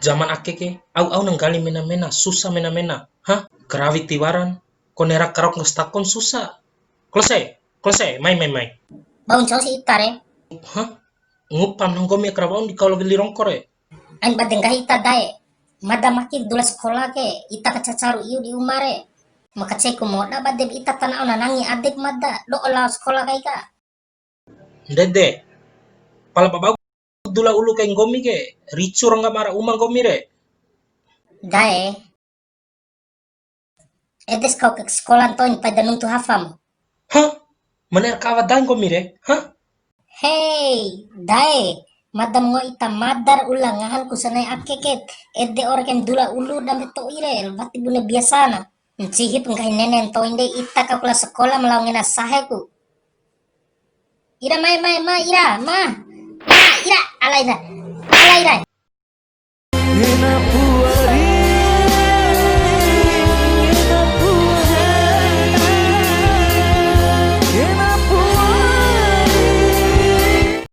Zaman akeke, au nang gali mena-mena, susah mena-mena. Hah? Kerawi tiwaran, konera karok ngestakon susah. Klose, mai. Baun cosi itare, Hah? Ngupam nang gomi kerabaun di kalau geli rongkore. ain badenggahi ita dae. Madamaki dula sekolah ke, ita kacacaru iu di umare. Maka ceku moda badem ita tanah nanangi adik mada, do olah sekolah kai ka. Dede, pala babagu dula ulu kain gomi ke, ricu rongga mara umang gomi re. Dae, edes kau ke sekolah toin pada nuntu hafam. Hah? Maner kawa dan gomi re? Hah? Hei, dae, madam ngo ita madar ulangahan kusanay akeket. Ede orang dula ulu dam to ire, bati bune biasana. Cihip ngkai nenen to inde ita kakula sekolah melawangin saheku. Ira mai, ira, ma, ira, alai ira.